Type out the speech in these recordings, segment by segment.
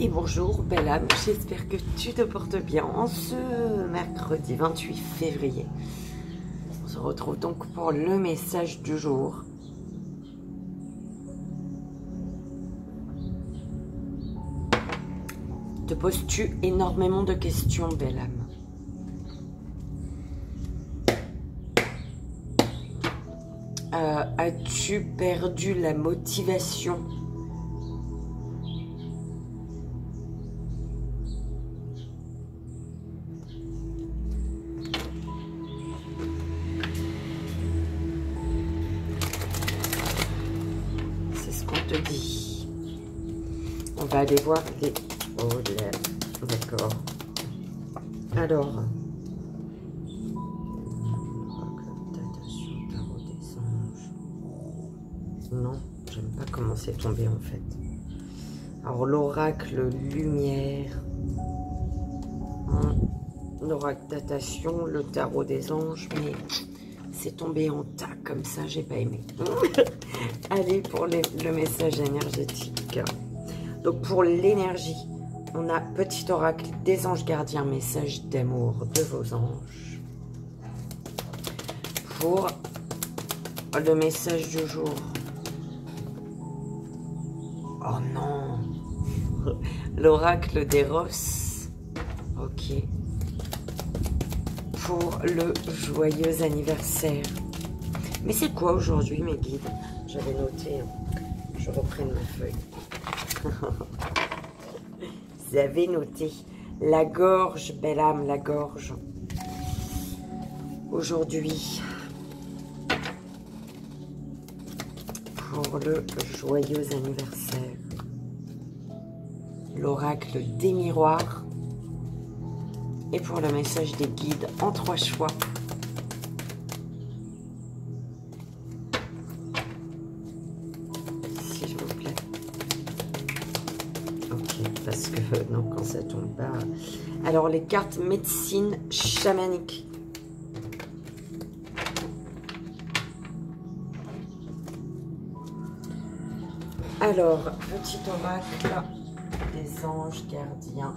Et bonjour belle âme, j'espère que tu te portes bien en ce mercredi 28 février. On se retrouve donc pour le message du jour. Te poses-tu énormément de questions, belle âme? As-tu perdu la motivation? C'est ce qu'on te dit. On va aller voir les... Oh là, d'accord. Alors... Non, j'aime pas comment c'est tombé en fait. Alors l'oracle lumière, l'oracle datation, le tarot des anges, mais c'est tombé en tas comme ça, j'ai pas aimé. Allez pour le message énergétique. Donc pour l'énergie, on a petit oracle des anges gardiens, message d'amour de vos anges. Pour le message du jour. Oh non, l'oracle des roses. Ok. Pour le joyeux anniversaire. Mais c'est quoi aujourd'hui mes guides? J'avais noté. Je reprenne ma feuille. Vous avez noté. La gorge, belle âme, la gorge. Aujourd'hui. Pour le joyeux anniversaire. L'oracle des miroirs. Et pour le message des guides en 3 choix. S'il vous plaît. Ok, parce que non, quand ça tombe pas. Alors, les cartes médecine chamanique. Alors, petit oracle des anges gardiens.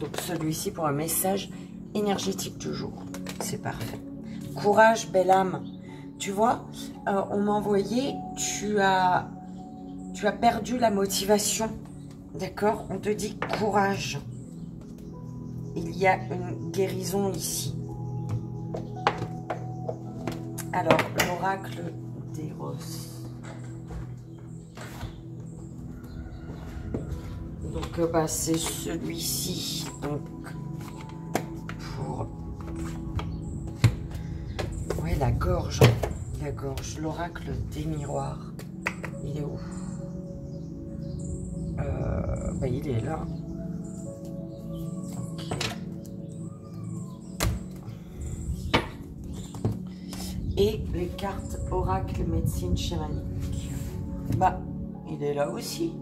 Donc, celui-ci pour un message énergétique du jour. C'est parfait. Courage, belle âme. Tu vois, on m'a envoyé, tu as perdu la motivation. D'accord? On te dit courage. Il y a une guérison ici. Alors, l'oracle des roses. Donc, bah, c'est celui-ci. Donc, pour... Ouais, la gorge. La gorge. L'oracle des miroirs. Il est où? Bah, il est là. Okay. Et les cartes oracle médecine chamanique. Bah, il est là aussi.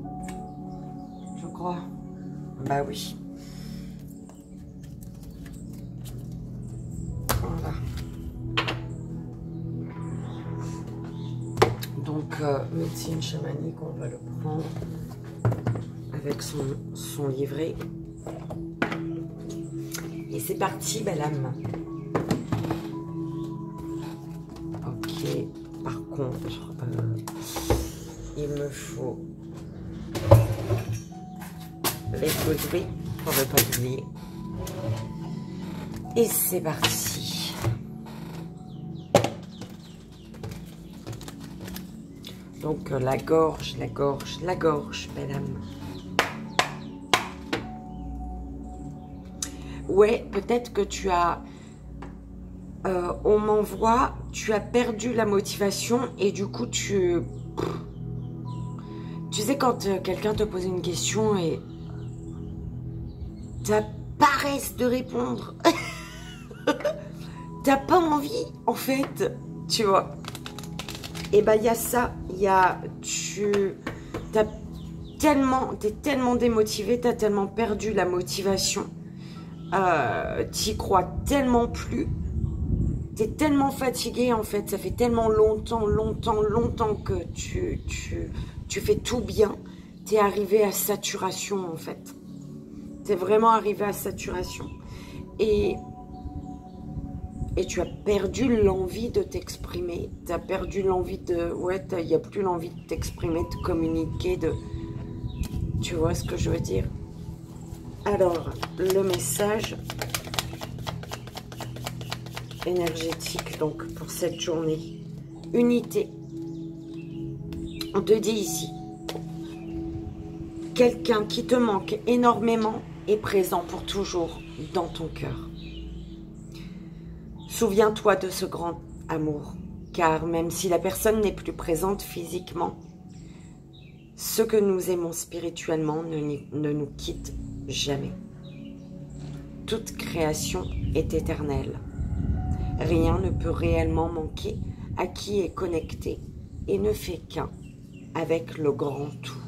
Je crois. Bah oui. Voilà. Donc, médecine chamanique, on va le prendre avec son livret. Et c'est parti, belle âme. Ok. Par contre, il me faut... les poser pour ne pas oublier. Et c'est parti. Donc la gorge, la gorge, la gorge, belle âme. Ouais, peut-être que tu as... on m'envoie, tu as perdu la motivation et du coup tu... Tu sais quand quelqu'un te pose une question et... T'as paresse de répondre. T'as pas envie, en fait. Tu vois. Et ben, il y a ça. Il y a... T'es tellement démotivé. T'as tellement perdu la motivation. T'y crois tellement plus. T'es tellement fatigué, en fait. Ça fait tellement longtemps que tu fais tout bien. tu es arrivé à saturation en fait. Tu es vraiment arrivé à saturation. Et tu as perdu l'envie de t'exprimer. Tu as perdu l'envie de... Ouais, il n'y a plus l'envie de t'exprimer, de communiquer, de... Tu vois ce que je veux dire? Alors, le message énergétique, donc, pour cette journée. Unité. On te dit ici, quelqu'un qui te manque énormément est présent pour toujours dans ton cœur. Souviens-toi de ce grand amour, car même si la personne n'est plus présente physiquement, ce que nous aimons spirituellement ne nous quitte jamais. Toute création est éternelle. Rien ne peut réellement manquer à qui est connecté et ne fait qu'un avec le grand tout.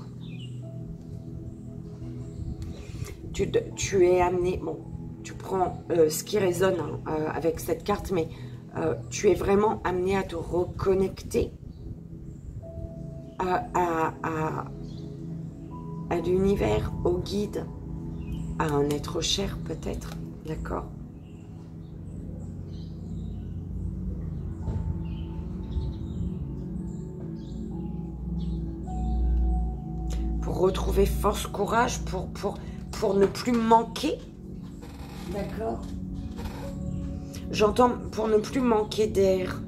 Tu es amené, bon, tu prends ce qui résonne avec cette carte, mais tu es vraiment amené à te reconnecter à l'univers, au guide, à un être cher peut-être, d'accord? Pour retrouver force, courage, pour ne plus manquer, d'accord? J'entends pour ne plus manquer d'air.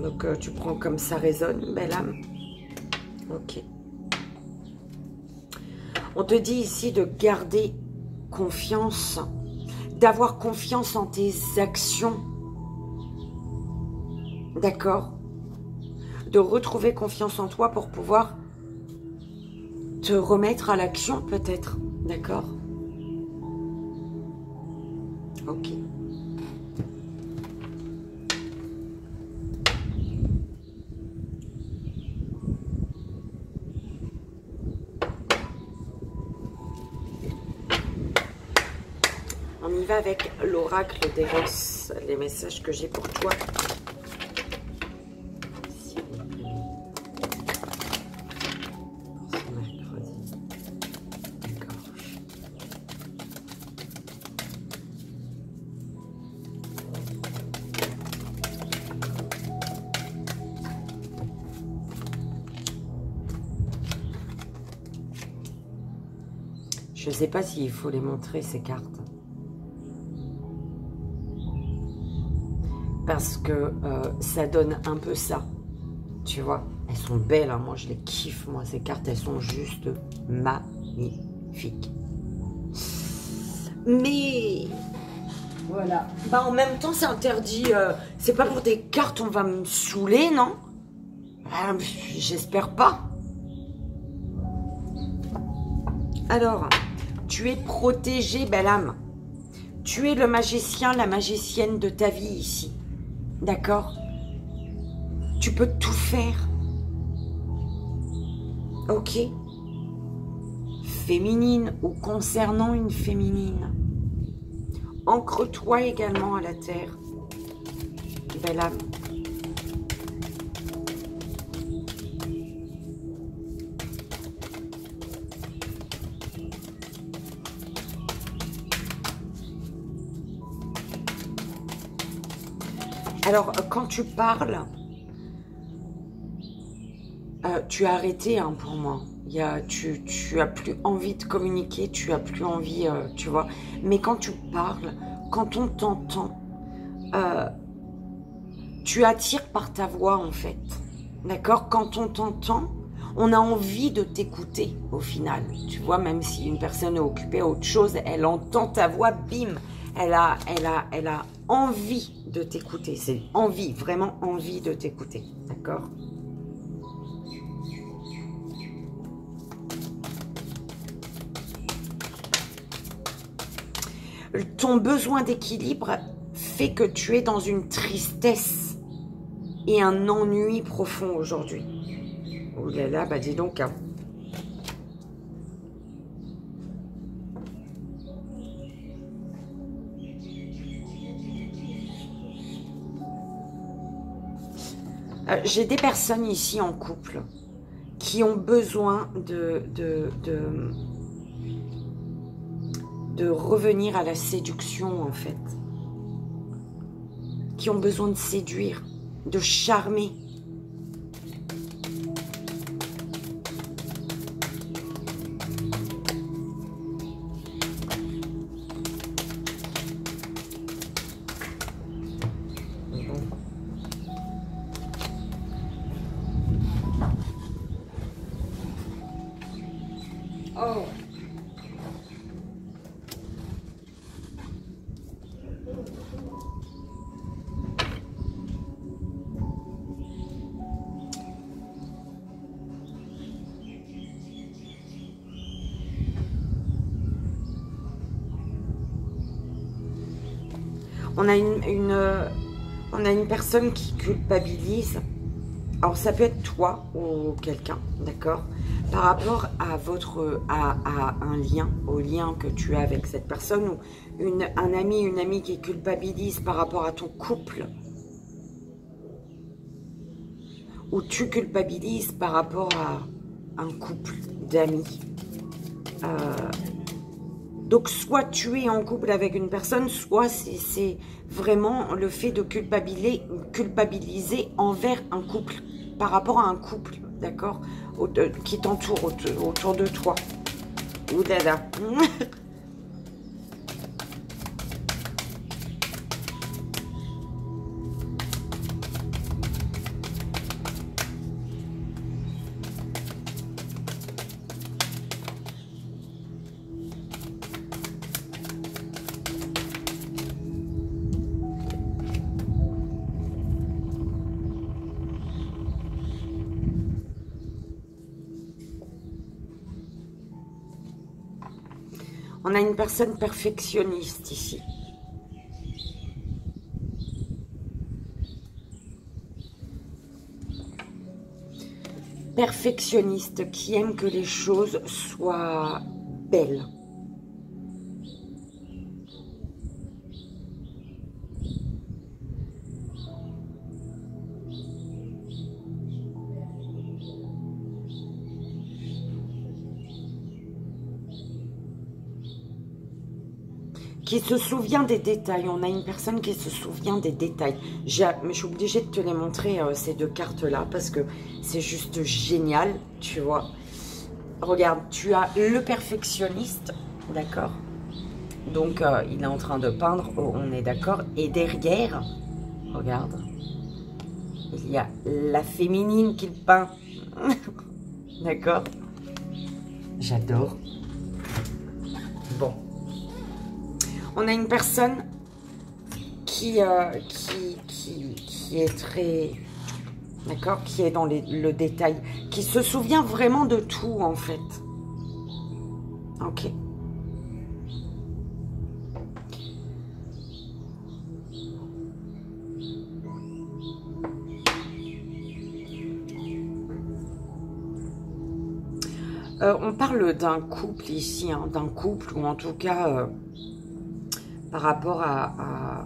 Donc tu prends comme ça résonne, belle âme. Ok. On te dit ici de garder confiance, d'avoir confiance en tes actions. D'accord? De retrouver confiance en toi pour pouvoir te remettre à l'action peut-être. D'accord? Ok. On y va avec l'oracle des Vents, les messages que j'ai pour toi. Pour ce mercredi. D'accord. Je ne sais pas s'il faut les montrer, ces cartes. Parce que ça donne un peu ça, tu vois. Elles sont belles, hein. Moi je les kiffe, moi ces cartes, elles sont juste magnifiques. Mais voilà, bah en même temps c'est interdit, c'est pas pour des cartes on va me saouler, non? J'espère pas. Alors, tu es protégé, belle âme. Tu es le magicien, la magicienne de ta vie ici. D'accord? Tu peux tout faire. Ok? Féminine ou concernant une féminine. Ancre-toi également à la terre. Belle âme. Alors, quand tu parles, tu as arrêté hein, pour moi. Tu as plus envie de communiquer, tu as plus envie, tu vois. Mais quand tu parles, quand on t'entend, tu attires par ta voix en fait. D'accord? Quand on t'entend, on a envie de t'écouter au final. Tu vois, même si une personne est occupée à autre chose, elle entend ta voix, bim. Elle a envie de t'écouter. C'est envie, vraiment envie de t'écouter. D'accord? Ton besoin d'équilibre fait que tu es dans une tristesse et un ennui profond aujourd'hui. Oh là là, bah dis donc. Hein. J'ai des personnes ici en couple qui ont besoin de revenir à la séduction, en fait. Qui ont besoin de séduire, de charmer. Oh. On a une personne qui culpabilise. Alors ça peut être toi ou quelqu'un, d'accord, par rapport à un lien, au lien que tu as avec cette personne, ou un ami, une amie qui culpabilise par rapport à ton couple, ou tu culpabilises par rapport à un couple d'amis. Donc, soit tu es en couple avec une personne, soit c'est vraiment le fait de culpabiliser envers un couple, par rapport à un couple, d'accord, qui t'entoure autour de toi. Ouh dada. On a une personne perfectionniste ici. Perfectionniste qui aime que les choses soient belles. Qui se souvient des détails. On a une personne qui se souvient des détails. Mais je suis obligée de te les montrer, ces deux cartes-là, parce que c'est juste génial, tu vois. Regarde, tu as le perfectionniste, d'accord. Donc, il est en train de peindre, on est d'accord. Et derrière, regarde, il y a la féminine qu'il peint. D'accord. J'adore. Bon. On a une personne qui est très, d'accord, qui est dans le détail, qui se souvient vraiment de tout, en fait. Ok. On parle d'un couple ici, hein, d'un couple, ou en tout cas... par rapport à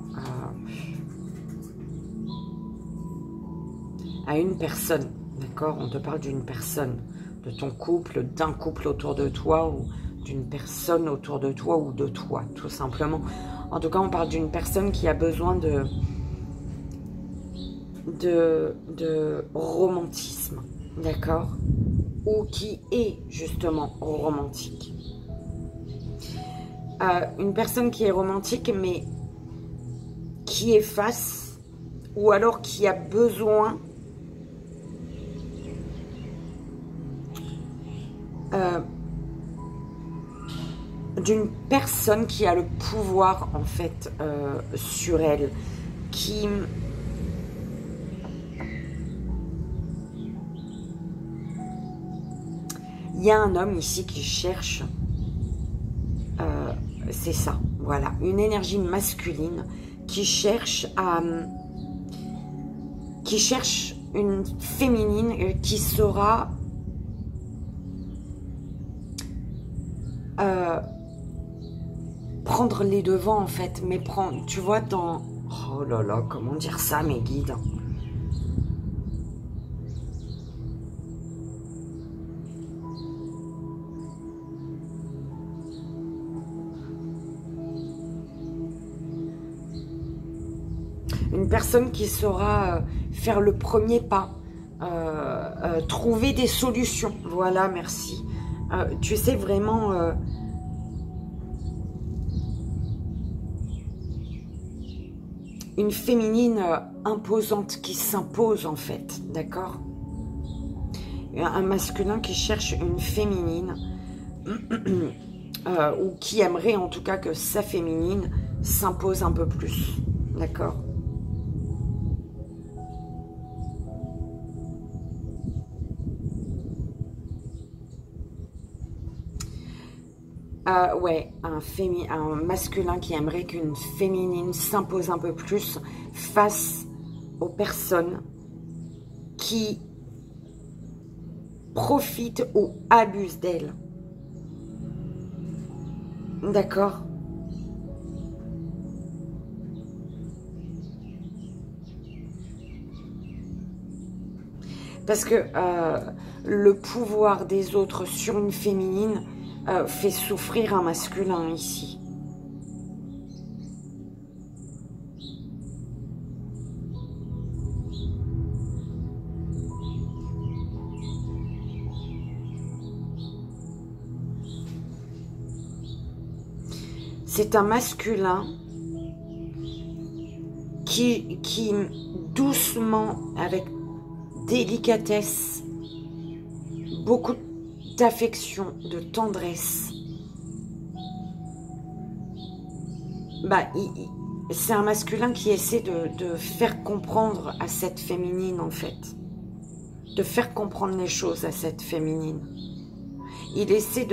une personne, d'accord? On te parle d'une personne, de ton couple, d'un couple autour de toi, ou d'une personne autour de toi, ou de toi, tout simplement. En tout cas, on parle d'une personne qui a besoin de romantisme, d'accord? Ou qui est justement romantique. Une personne qui est romantique, mais qui efface, ou alors qui a besoin d'une personne qui a le pouvoir, en fait, sur elle, qui... Il y a un homme ici qui cherche... c'est ça, voilà, une énergie masculine qui cherche une féminine qui saura prendre les devants, en fait, mais prendre, tu vois, dans, oh là là, comment dire ça, mes guides, personne qui saura faire le premier pas, trouver des solutions. Voilà, merci. Tu sais, vraiment... une féminine imposante qui s'impose, en fait. D'accord? Un masculin qui cherche une féminine... ou qui aimerait en tout cas que sa féminine s'impose un peu plus. D'accord? Ouais, un masculin qui aimerait qu'une féminine s'impose un peu plus face aux personnes qui profitent ou abusent d'elle. D'accord? Parce que le pouvoir des autres sur une féminine fait souffrir un masculin ici. C'est un masculin qui doucement, avec délicatesse, beaucoup d'affection, de tendresse, c'est un masculin qui essaie de faire comprendre à cette féminine, en fait. De faire comprendre les choses à cette féminine. Il essaie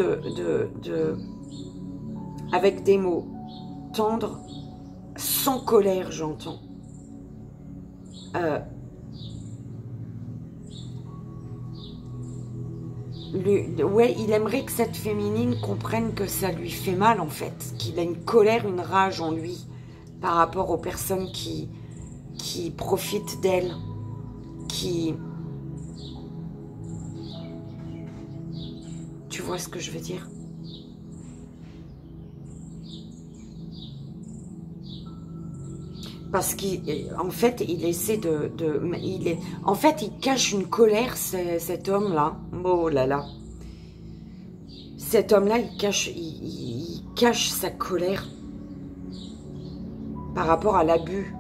avec des mots tendres, sans colère, j'entends. Ouais, il aimerait que cette féminine comprenne que ça lui fait mal, en fait. Qu'il a une colère, une rage en lui par rapport aux personnes qui profitent d'elle, Tu vois ce que je veux dire? Parce qu'en fait, il essaie en fait, il cache une colère, cet homme-là. Oh là là. Cet homme-là, il cache sa colère par rapport à l'abus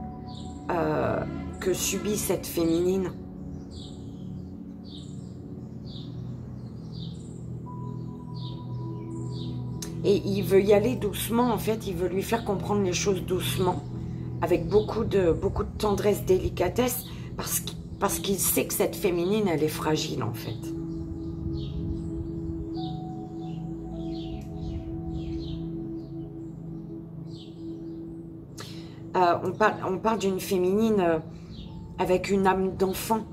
que subit cette féminine. Et il veut y aller doucement, en fait, il veut lui faire comprendre les choses doucement, avec beaucoup de tendresse, délicatesse, parce qu'il sait que cette féminine, elle est fragile, en fait. On parle d'une féminine avec une âme d'enfant,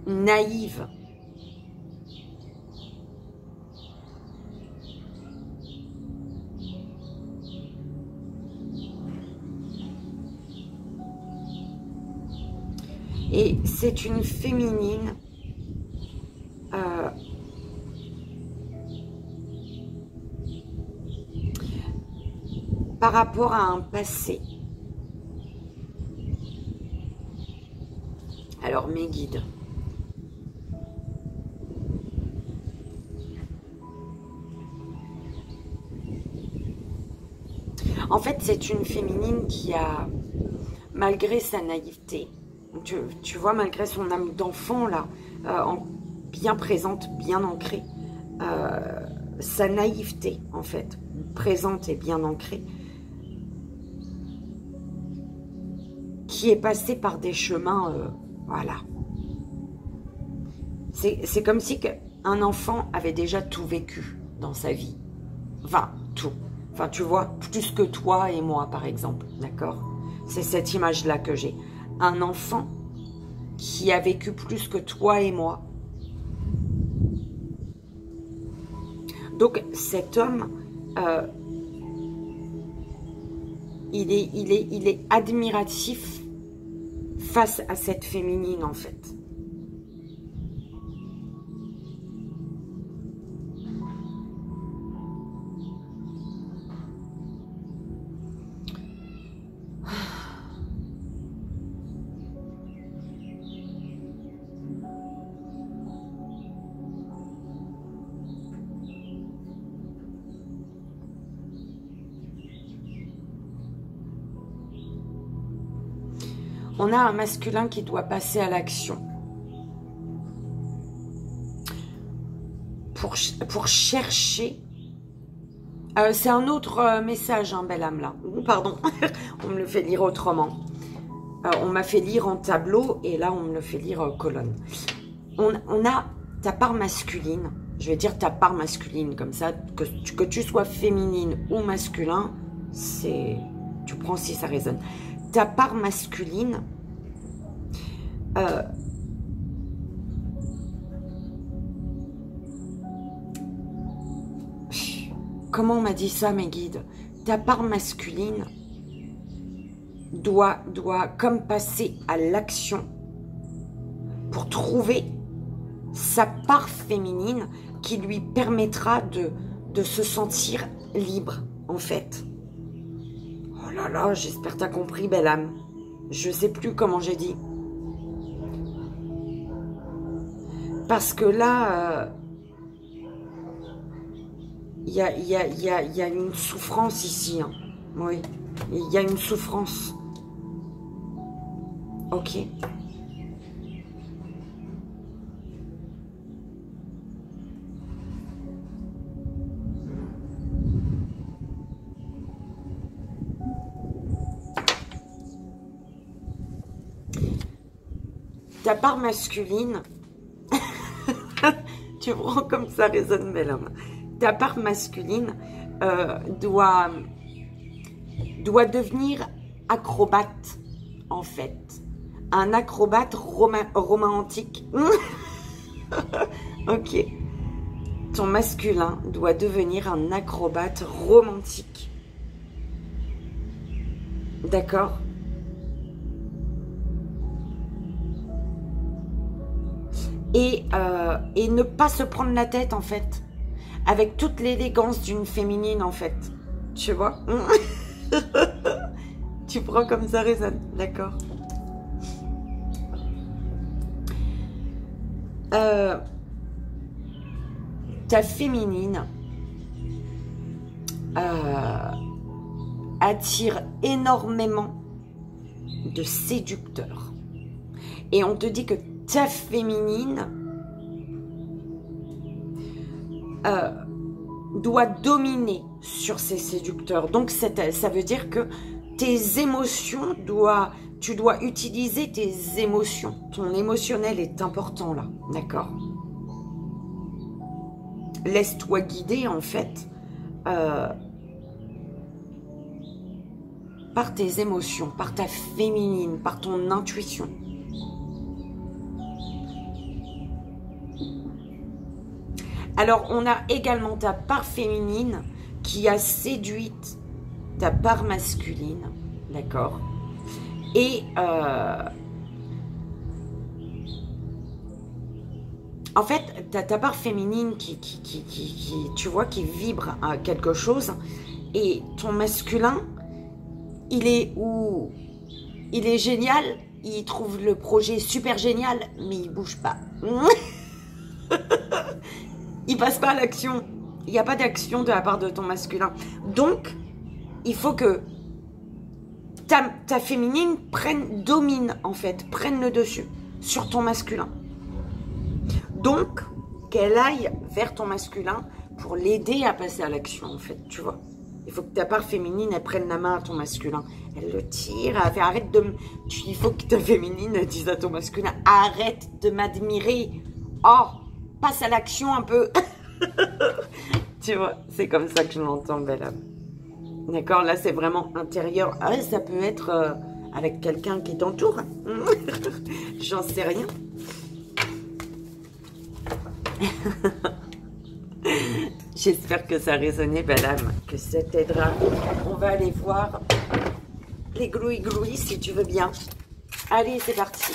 naïve. Et c'est une féminine par rapport à un passé. Alors, mes guides. En fait, c'est une féminine qui a, malgré sa naïveté, tu vois, malgré son âme d'enfant, là, bien présente, bien ancrée, sa naïveté, en fait, présente et bien ancrée, qui est passée par des chemins, voilà. C'est comme si un enfant avait déjà tout vécu dans sa vie. Enfin, tout. Enfin, tu vois, plus que toi et moi, par exemple, d'accord? C'est cette image-là que j'ai. Un enfant qui a vécu plus que toi et moi. Donc, cet homme, il est admiratif face à cette féminine, en fait. On a un masculin qui doit passer à l'action. Pour chercher... c'est un autre message, hein, belle âme, là. Pardon, on me le fait lire autrement. On m'a fait lire en tableau et là, on me le fait lire en colonne. On a ta part masculine. Je vais dire ta part masculine, comme ça, que tu sois féminine ou masculin, c'est... Tu prends si ça résonne. Ta part masculine... Comment on m'a dit ça, mes guides? Ta part masculine doit comme passer à l'action pour trouver sa part féminine qui lui permettra de se sentir libre, en fait. Oh là là, j'espère que tu as compris, belle âme. Je sais plus comment j'ai dit. Parce que là... Il y a une souffrance ici. Hein. Oui, il y a une souffrance. Ok. Ta part masculine, tu vois comme ça résonne, belle homme. Ta part masculine doit devenir acrobate, en fait. Un acrobate romantique. Ok. Ton masculin doit devenir un acrobate romantique. D'accord? Et ne pas se prendre la tête, en fait. Avec toute l'élégance d'une féminine, en fait. Tu vois? Tu prends comme ça résonne. D'accord. Ta féminine attire énormément de séducteurs. Et on te dit que ta féminine doit dominer sur ces séducteurs. Donc, ça veut dire que tes émotions, tu dois utiliser tes émotions. Ton émotionnel est important là, d'accord? Laisse-toi guider, en fait, par tes émotions, par ta féminine, par ton intuition. Alors, on a également ta part féminine qui a séduit ta part masculine, d'accord? Et en fait, ta part féminine tu vois, qui vibre à quelque chose, et ton masculin, il est génial, il trouve le projet super génial, mais il bouge pas. Il passe pas à l'action. Il n'y a pas d'action de la part de ton masculin. Donc, il faut que ta féminine domine, en fait, prenne le dessus sur ton masculin. Donc, qu'elle aille vers ton masculin pour l'aider à passer à l'action, en fait, tu vois. Il faut que ta part féminine, elle prenne la main à ton masculin. Elle le tire, elle fait arrête de... Il faut que ta féminine dise à ton masculin, arrête de m'admirer. Oh, passe à l'action un peu. Tu vois, c'est comme ça que je l'entends, belle âme. D'accord, là c'est vraiment intérieur. Ah, ça peut être avec quelqu'un qui t'entoure. J'en sais rien. J'espère que ça a résonné, belle âme, que ça t'aidera. On va aller voir les glouis-glouis si tu veux bien. Allez, c'est parti.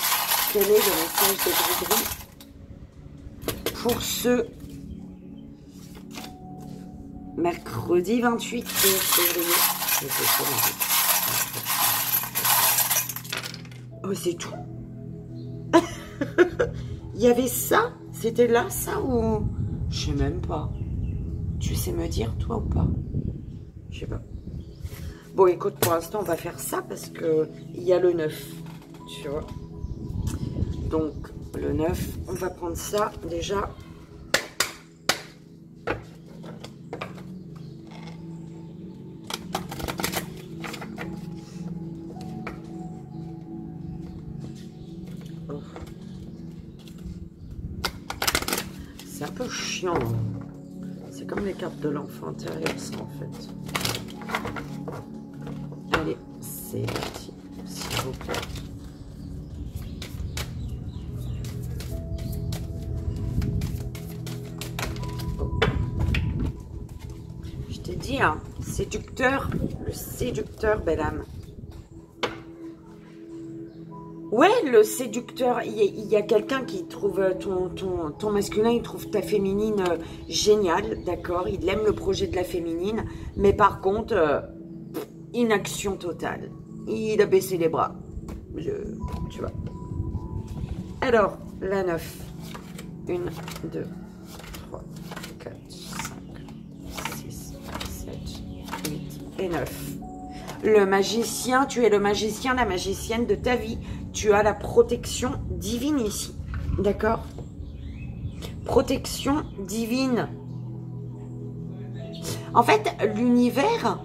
Quel est le message des glouis-glouis pour ce mercredi 28 février? Oh, c'est tout. Il y avait ça? C'était là, ça, ou... Je sais même pas. Tu sais me dire, toi, ou pas? Je sais pas. Bon, écoute, pour l'instant, on va faire ça parce que il y a le 9. tu vois. Donc, le 9, on va prendre ça déjà. Oh. C'est un peu chiant. C'est comme les cartes de l'enfant intérieur, ça, en fait. Allez, c'est parti, s'il vous plaît. Hein, séducteur, le séducteur, belle âme. Ouais, le séducteur, il y a quelqu'un qui trouve ton masculin, il trouve ta féminine géniale, d'accord, il aime le projet de la féminine, mais par contre, inaction totale. Il a baissé les bras, tu vois. Alors, la 9. 1, 2, 3, 4, 5, 6, 7, 8 et 9. Le magicien, tu es le magicien, la magicienne de ta vie. Tu as la protection divine ici. D'accord? Protection divine. En fait, l'univers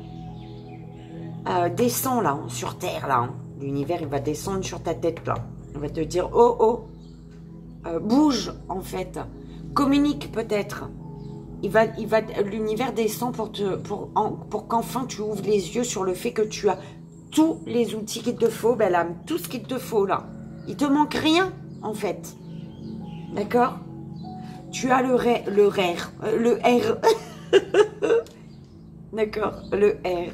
descend là, sur Terre là. Hein. L'univers, il va descendre sur ta tête là. Il va te dire, oh, oh, bouge en fait. Communique peut-être. L'univers descend pour qu'enfin tu ouvres les yeux sur le fait que tu as tous les outils qu'il te faut, belle âme, tout ce qu'il te faut là. Il te manque rien en fait. D'accord? Tu as le R. D'accord, le R.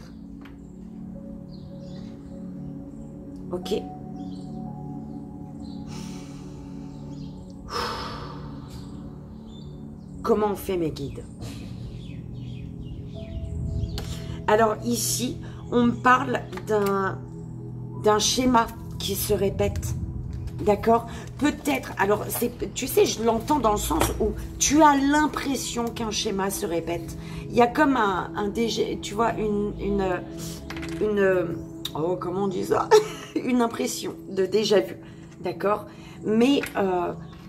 Ok. Comment on fait, mes guides? Alors ici, on me parle d'un schéma qui se répète. D'accord? Peut-être, alors, tu sais, je l'entends dans le sens où tu as l'impression qu'un schéma se répète. Il y a comme tu vois, oh, comment on dit ça? Une impression de déjà vu. D'accord? Mais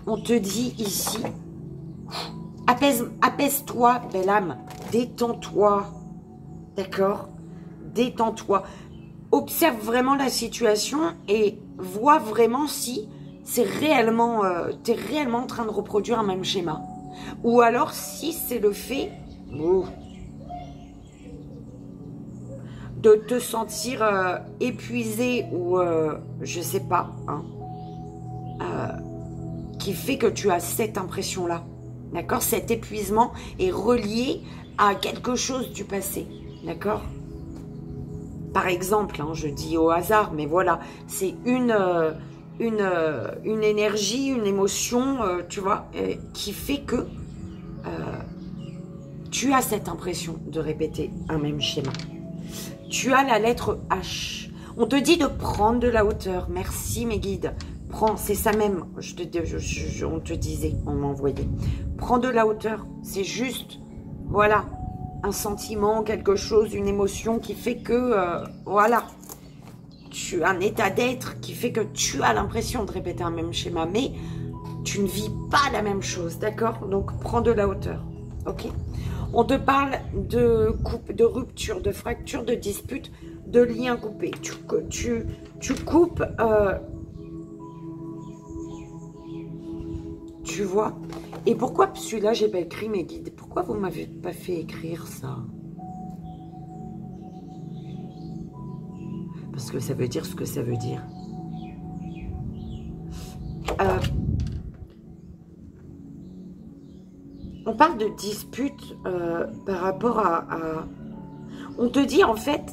on te dit ici, apaise-toi, belle âme, détends-toi. D'accord? Détends-toi. Observe vraiment la situation et vois vraiment si c'est réellement, t'es réellement en train de reproduire un même schéma. Ou alors si c'est le fait de te sentir épuisé ou je sais pas, hein, qui fait que tu as cette impression-là. D'accord? Cet épuisement est relié à quelque chose du passé. D'accord? Par exemple, hein, je dis au hasard, mais voilà, c'est une énergie, une émotion, tu vois, qui fait que tu as cette impression de répéter un même schéma. Tu as la lettre H. On te dit de prendre de la hauteur. Merci mes guides. Prends, c'est ça même, on te disait, on m'envoyait. Prends de la hauteur, c'est juste, voilà, un sentiment, quelque chose, une émotion qui fait que, voilà, tu as un état d'être qui fait que tu as l'impression de répéter un même schéma, mais tu ne vis pas la même chose, d'accord? Donc, prends de la hauteur, ok? On te parle de coupe, de rupture, de fracture, de dispute, de liens coupés. Tu coupes, tu vois? Et pourquoi celui-là, j'ai pas écrit mes guides? Pourquoi vous m'avez pas fait écrire ça? Parce que ça veut dire ce que ça veut dire. On parle de dispute par rapport à... On te dit en fait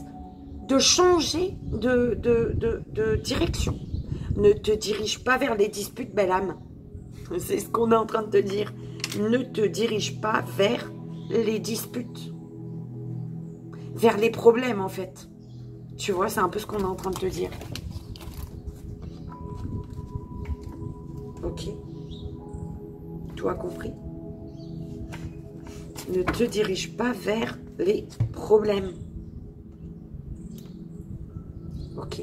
de changer de direction. Ne te dirige pas vers les disputes, belle âme. C'est ce qu'on est en train de te dire. Ne te dirige pas vers les disputes. Vers les problèmes, en fait. Tu vois, c'est un peu ce qu'on est en train de te dire. Ok. Tu as compris? Ne te dirige pas vers les problèmes. Ok.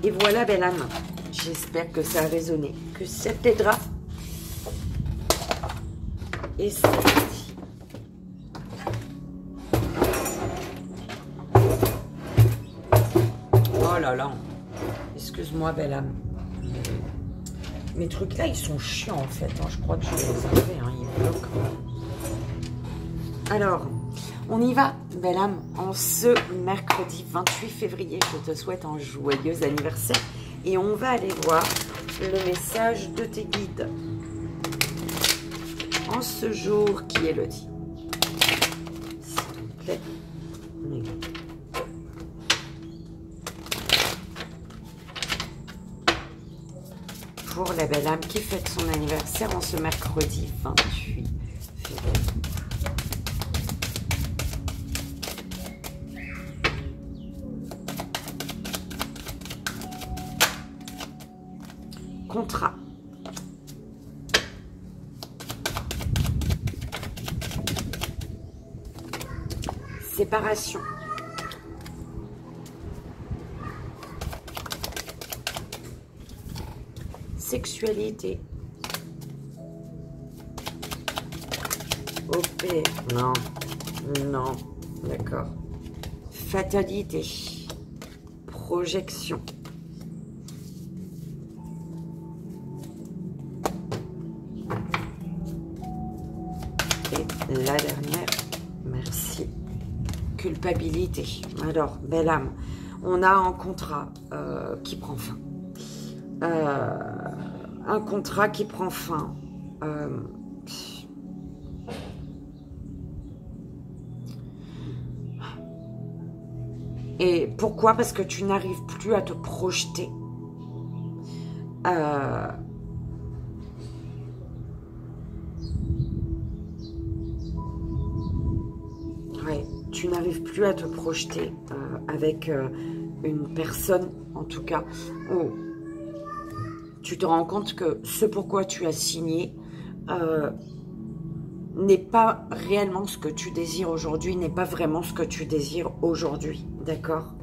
Et voilà, belle âme. J'espère que ça a résonné, que ça t'aidera. Et c'est parti. Oh là là. Excuse-moi, belle âme. Mes trucs là, ils sont chiants en fait. Hein. Je crois que je vais les enlever. Hein. Ils bloquent. Alors, on y va, belle âme. En ce mercredi 28 février, je te souhaite un joyeux anniversaire. Et on va aller voir le message de tes guides. En ce jour qui est le 10. S'il te plaît. Pour la belle âme qui fête son anniversaire en ce mercredi 28 février. Contrat. Séparation. Sexualité. OP. Non. Non. D'accord. Fatalité. Projection. Et la dernière. Merci. Culpabilité. Alors, belle âme, on a un contrat qui prend fin. Un contrat qui prend fin. Et pourquoi? Parce que tu n'arrives plus à te projeter. Ouais, tu n'arrives plus à te projeter avec une personne, en tout cas, où tu te rends compte que ce pourquoi tu as signé n'est pas réellement ce que tu désires aujourd'hui, n'est pas vraiment ce que tu désires aujourd'hui, d'accord?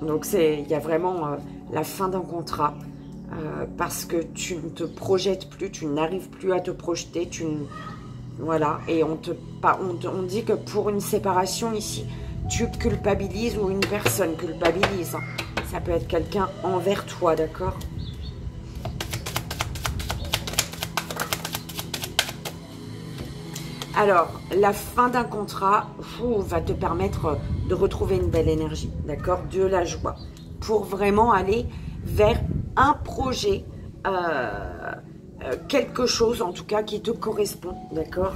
Donc il y a vraiment la fin d'un contrat parce que tu ne te projettes plus, tu n'arrives plus à te projeter, voilà, et on dit que pour une séparation ici, tu culpabilises ou une personne culpabilise. Ça peut être quelqu'un envers toi, d'accord? Alors, la fin d'un contrat va te permettre de retrouver une belle énergie, d'accord? De la joie, pour vraiment aller vers un projet, quelque chose en tout cas qui te correspond, d'accord?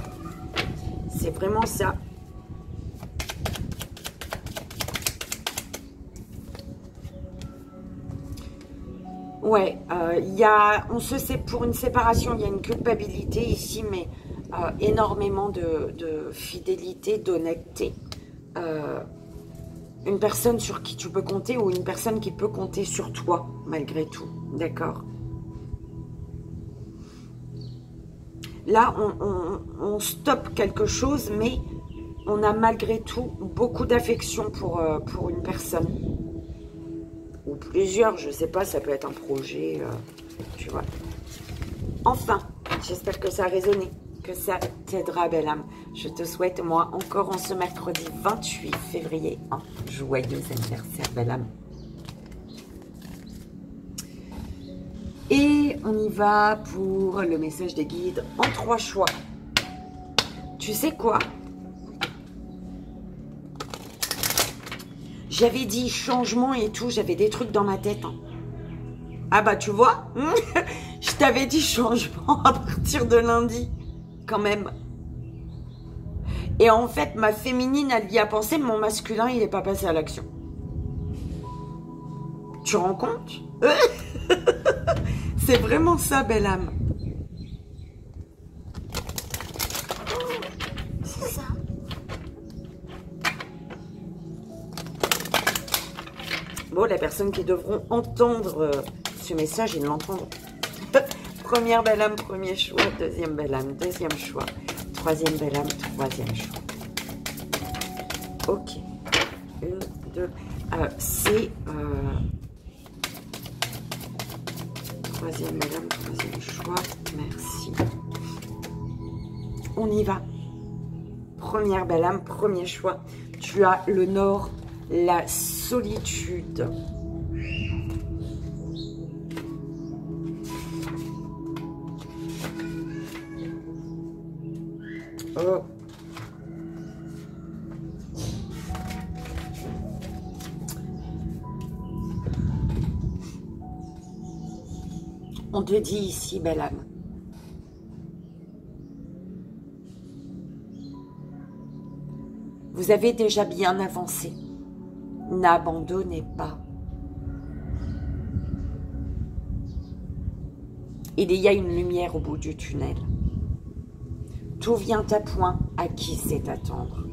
C'est vraiment ça. Ouais, on se sait pour une séparation, il y a une culpabilité ici, mais énormément de fidélité, d'honnêteté. Une personne sur qui tu peux compter ou une personne qui peut compter sur toi, malgré tout, d'accord? Là, on stoppe quelque chose, mais on a malgré tout beaucoup d'affection pour une personne. Ou plusieurs, je sais pas, ça peut être un projet, tu vois. Enfin, j'espère que ça a résonné, que ça t'aidera, belle âme. Je te souhaite, moi, encore en ce mercredi 28 février, un joyeux anniversaire, belle âme. Et on y va pour le message des guides en 3 choix. Tu sais quoi? J'avais dit changement et tout, j'avais des trucs dans ma tête. Hein. Ah bah tu vois, je t'avais dit changement à partir de lundi, quand même. Et en fait, ma féminine, elle y a pensé, mais mon masculin, il n'est pas passé à l'action. Tu te rends compte? C'est vraiment ça, belle âme. C'est ça. Bon, les personnes qui devront entendre ce message, ils l'entendront. Première belle âme, premier choix. Deuxième belle âme, deuxième choix. Troisième belle âme, troisième choix. Ok. Une, deux. C'est troisième madame, troisième choix. Merci. On y va. Première belle âme, premier choix. Tu as le nord, la solitude. Oh. On te dit ici, belle âme, vous avez déjà bien avancé. N'abandonnez pas. Il y a une lumière au bout du tunnel. Tout vient à point à qui sait attendre.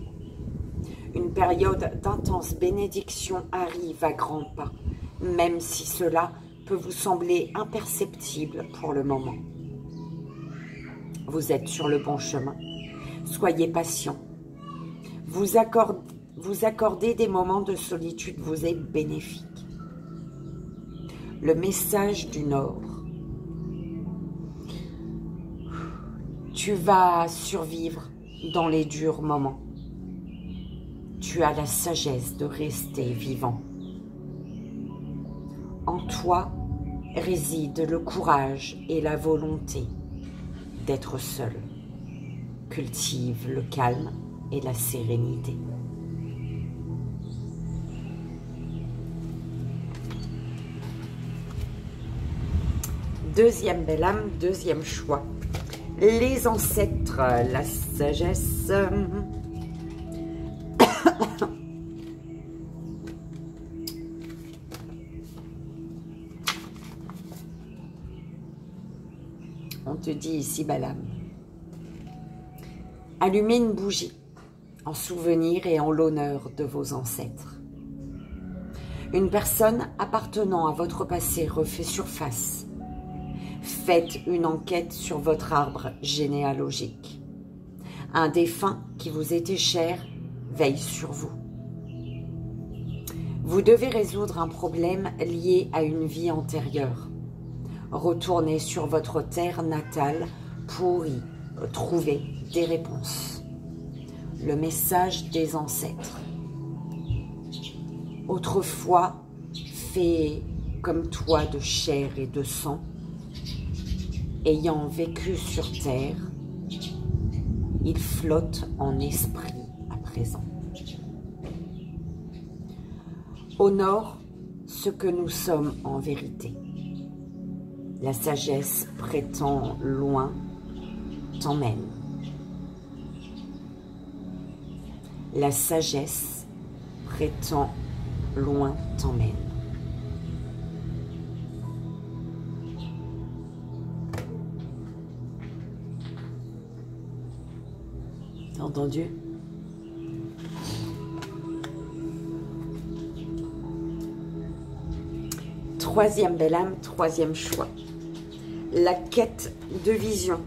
Une période d'intense bénédiction arrive à grands pas, même si cela peut vous sembler imperceptible pour le moment. Vous êtes sur le bon chemin. Soyez patient. Vous accorder des moments de solitude vous est bénéfique. Le message du Nord. Tu vas survivre dans les durs moments. Tu as la sagesse de rester vivant. En toi réside le courage et la volonté d'être seul. Cultive le calme et la sérénité. Deuxième belle âme, deuxième choix. Les ancêtres, la sagesse. On te dit ici, belle âme. Allumez une bougie en souvenir et en l'honneur de vos ancêtres. Une personne appartenant à votre passé refait surface. Faites une enquête sur votre arbre généalogique. Un défunt qui vous était cher veille sur vous. Vous devez résoudre un problème lié à une vie antérieure. Retournez sur votre terre natale pour y trouver des réponses. Le message des ancêtres. Autrefois, fait comme toi de chair et de sang, ayant vécu sur terre, il flotte en esprit à présent. Honore ce que nous sommes en vérité. La sagesse prétend loin t'emmène. La sagesse prétend loin t'emmène. T'as entendu? Troisième belle âme, troisième choix. La quête de vision.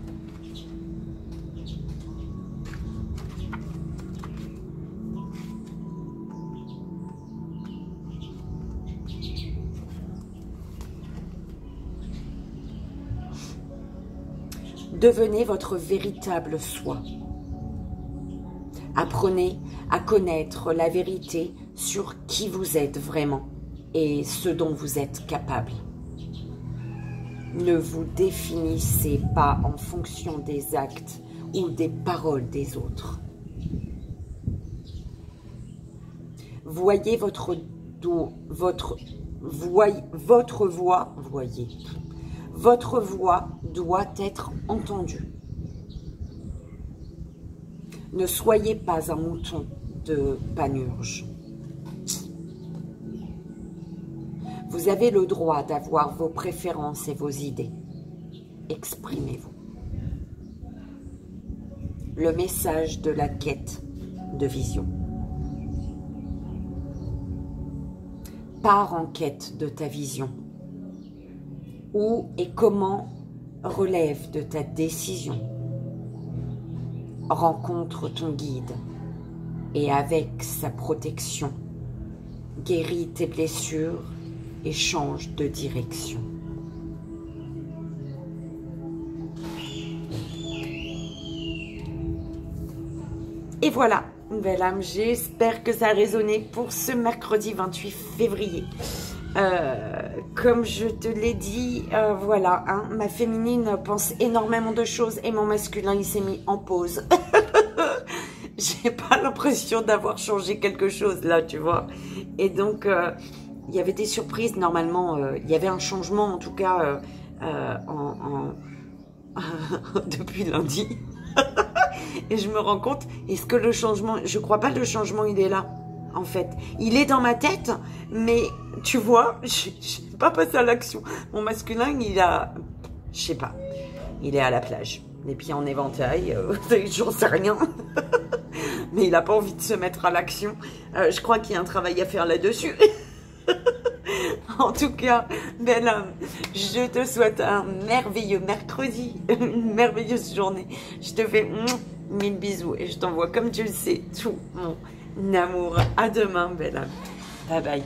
Devenez votre véritable soi. Apprenez à connaître la vérité sur qui vous êtes vraiment et ce dont vous êtes capable. Ne vous définissez pas en fonction des actes ou des paroles des autres. Voyez votre voix doit être entendue. Ne soyez pas un mouton de Panurge. Vous avez le droit d'avoir vos préférences et vos idées. Exprimez-vous. Le message de la quête de vision. Pars en quête de ta vision. Où et comment relève de ta décision. Rencontre ton guide. et avec sa protection, guéris tes blessures et change de direction. Et voilà, belle âme, j'espère que ça a résonné pour ce mercredi 28 février. Comme je te l'ai dit, voilà, hein, ma féminine pense énormément de choses et mon masculin, il s'est mis en pause. J'ai pas l'impression d'avoir changé quelque chose là, tu vois. Et donc, il y avait des surprises, normalement, il y avait un changement en tout cas depuis lundi. Et je me rends compte, est-ce que le changement, je crois pas que le changement il est là, en fait. Il est dans ma tête, mais tu vois, je n'ai pas passé à l'action. Mon masculin, il a, je sais pas, il est à la plage, les pieds en éventail, j'en sais rien. Mais il n'a pas envie de se mettre à l'action. Je crois qu'il y a un travail à faire là-dessus. En tout cas, belle âme, je te souhaite un merveilleux mercredi, une merveilleuse journée. Je te fais 1000 bisous et je t'envoie, comme tu le sais, tout mon amour. À demain, belle âme. Bye bye.